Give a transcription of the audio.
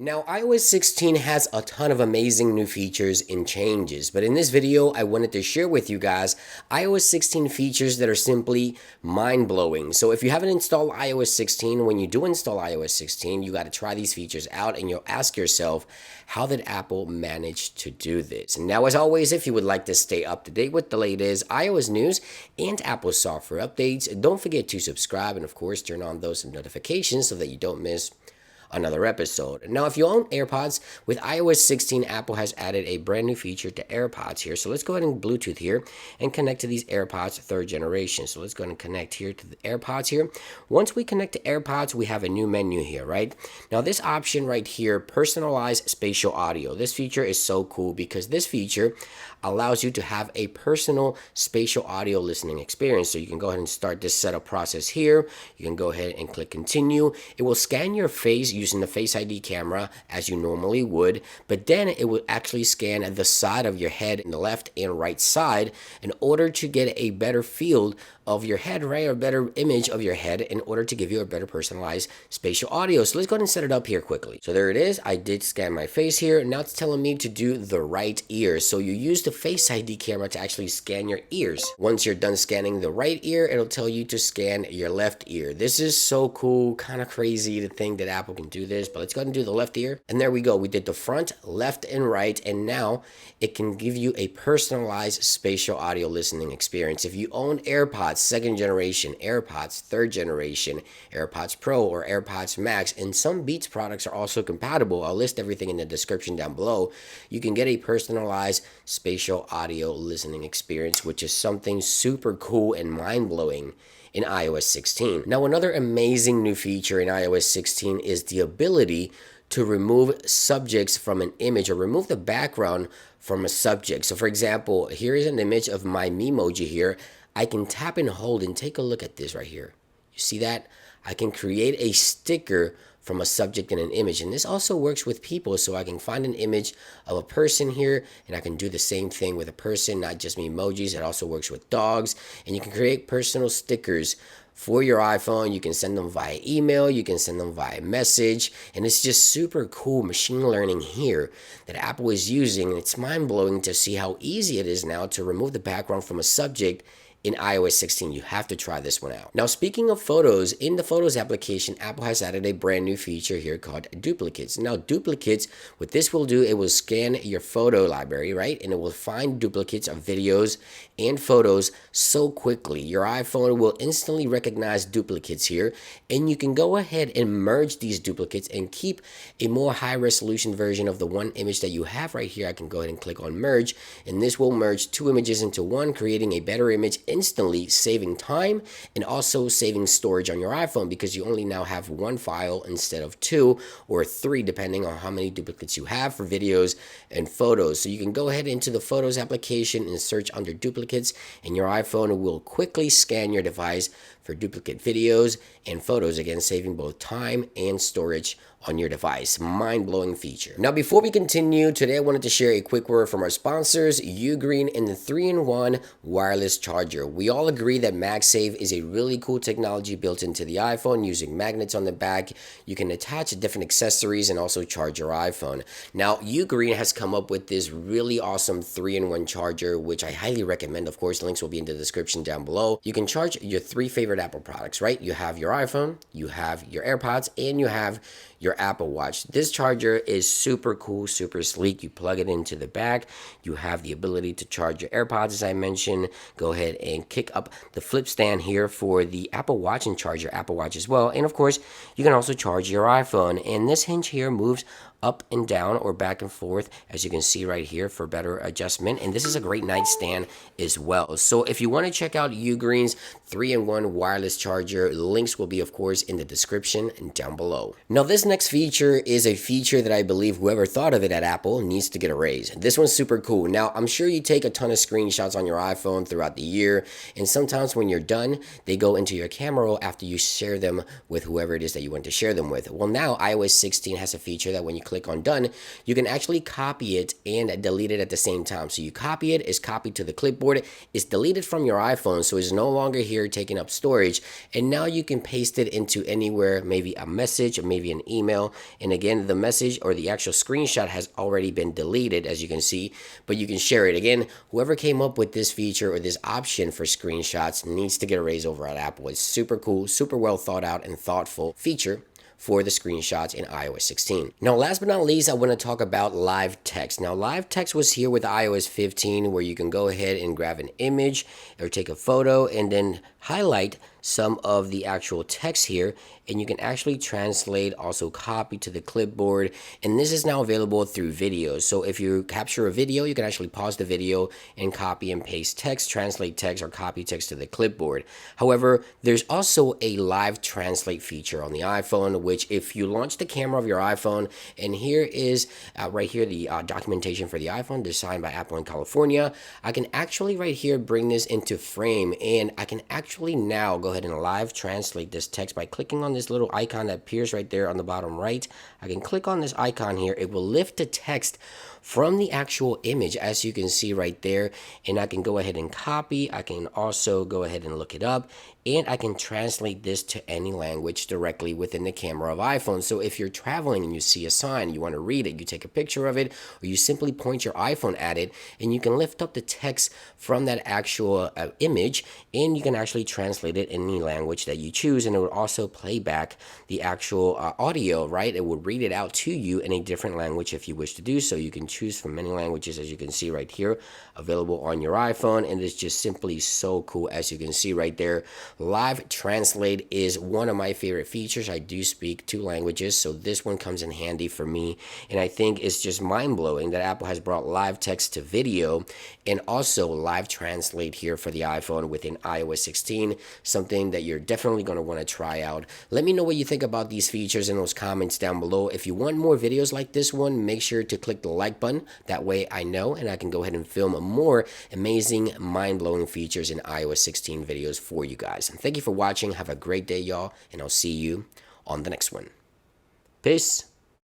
Now, iOS 16 has a ton of amazing new features and changes, but in this video, I wanted to share with you guys iOS 16 features that are simply mind-blowing. So if you haven't installed iOS 16, when you do install iOS 16, you got to try these features out and you'll ask yourself, how did Apple manage to do this? Now, as always, if you would like to stay up to date with the latest iOS news and Apple software updates, don't forget to subscribe and, of course, turn on those notifications so that you don't miss another episode. Now, if you own AirPods, with iOS 16, Apple has added a brand new feature to AirPods here. So let's go ahead and Bluetooth here and connect to these AirPods 3rd generation. So let's go ahead and connect here to the AirPods here. Once we connect to AirPods, we have a new menu here, right? Now, this option right here, personalized spatial audio. This feature is so cool because this feature allows you to have a personal spatial audio listening experience. So you can go ahead and start this setup process here. You can go ahead and click continue. It will scan your face using the Face ID camera as you normally would, but then it will actually scan the side of your head in the left and right side in order to get a better field of your head, right? Or a better image of your head in order to give you a better personalized spatial audio. So let's go ahead and set it up here quickly. So there it is. I did scan my face here. Now it's telling me to do the right ear. So you use the Face ID camera to actually scan your ears. Once you're done scanning the right ear, it'll tell you to scan your left ear. This is so cool, kind of crazy to think that Apple can do this, but let's go ahead and do the left ear. And there we go. We did the front, left, and right, and now it can give you a personalized spatial audio listening experience. If you own AirPods 2nd generation, AirPods 3rd generation, AirPods Pro, or AirPods Max, and some Beats products are also compatible. I'll list everything in the description down below. You can get a personalized spatial audio listening experience, which is something super cool and mind-blowing in iOS 16. Now, another amazing new feature in iOS 16 is the ability to remove subjects from an image or remove the background from a subject. So for example, here is an image of my Memoji here. I can tap and hold and take a look at this right here. You see that? I can create a sticker from a subject and an image, and this also works with people. So I can find an image of a person here and I can do the same thing with a person, not just emojis. It also works with dogs, and you can create personal stickers for your iPhone. You can send them via email, you can send them via message, and it's just super cool machine learning here that Apple is using. And it's mind-blowing to see how easy it is now to remove the background from a subject in iOS 16. You have to try this one out. Now, speaking of photos, in the Photos application, Apple has added a brand new feature here called duplicates. Now, duplicates, what this will do, it will scan your photo library, right? And it will find duplicates of videos and photos so quickly. Your iPhone will instantly recognize duplicates here, and you can go ahead and merge these duplicates and keep a more high resolution version of the one image that you have right here. I can go ahead and click on merge, and this will merge 2 images into one, creating a better image, instantly saving time and also saving storage on your iPhone, because you only now have 1 file instead of 2 or 3 depending on how many duplicates you have for videos and photos. So you can go ahead into the Photos application and search under duplicates, and your iPhone will quickly scan your device for duplicate videos and photos, again saving both time and storage on your device. Mind-blowing feature. Now, before we continue, today I wanted to share a quick word from our sponsors, Eugreen and the 3-in-1 wireless charger. We all agree that MagSafe is a really cool technology built into the iPhone using magnets on the back. You can attach different accessories and also charge your iPhone. Now, Eugreen has come up with this really awesome 3-in-1 charger, which I highly recommend. Of course, links will be in the description down below. You can charge your 3 favorite Apple products, right? You have your iPhone, you have your AirPods, and you have your Apple Watch. This charger is super cool, super sleek. You plug it into the back. You have the ability to charge your AirPods, as I mentioned. Go ahead and kick up the flip stand here for the Apple Watch and charge your Apple Watch as well. And of course, you can also charge your iPhone. And this hinge here moves up and down or back and forth, as you can see right here, for better adjustment. And this is a great nightstand as well. So if you want to check out Eugreen's 3-in-1 wireless charger, links will be, of course, in the description and down below. Now, this next feature is a feature that I believe whoever thought of it at Apple needs to get a raise. This one's super cool. Now, I'm sure you take a ton of screenshots on your iPhone throughout the year, and sometimes when you're done, they go into your camera roll after you share them with whoever it is that you want to share them with. Well, now iOS 16 has a feature that when you click on done, you can actually copy it and delete it at the same time. So you copy it, it's copied to the clipboard, it's deleted from your iPhone, so it's no longer here taking up storage, and now you can paste it into anywhere, maybe a message or maybe an email email. And again, the message or the actual screenshot has already been deleted, as you can see, but you can share it. Again, whoever came up with this feature or this option for screenshots needs to get a raise over at Apple. It's super cool, super well thought out and thoughtful feature for the screenshots in iOS 16. Now, last but not least, I want to talk about live text. Now, live text was here with iOS 15, where you can go ahead and grab an image or take a photo and then highlight some of the actual text here, and you can actually translate, also copy to the clipboard, and this is now available through videos. So if you capture a video, you can actually pause the video and copy and paste text, translate text, or copy text to the clipboard. However, there's also a live translate feature on the iPhone, which if you launch the camera of your iPhone, and here is right here the documentation for the iPhone designed by Apple in California, I can actually right here bring this into frame, and I can actually now go ahead and live translate this text by clicking on this little icon that appears right there on the bottom right. I can click on this icon here. It will lift the text from the actual image, as you can see right there, and I can go ahead and copy. I can also go ahead and look it up, and I can translate this to any language directly within the camera of iPhone. So if you're traveling and you see a sign, you want to read it, you take a picture of it, or you simply point your iPhone at it, and you can lift up the text from that actual image, and you can actually translate it in any language that you choose, and it would also play back the actual audio, right? It would read it out to you in a different language if you wish to do so. You can choose from many languages, as you can see right here, available on your iPhone, and it's just simply so cool, as you can see right there. Live Translate is one of my favorite features. I do speak 2 languages, so this one comes in handy for me, and I think it's just mind-blowing that Apple has brought live text to video and also Live Translate here for the iPhone within iOS 16, something that you're definitely going to want to try out. Let me know what you think about these features in those comments down below. If you want more videos like this one, make sure to click the like button. That way I know, and I can go ahead and film more amazing, mind-blowing features in iOS 16 videos for you guys. And thank you for watching. Have a great day, y'all, and I'll see you on the next one. Peace.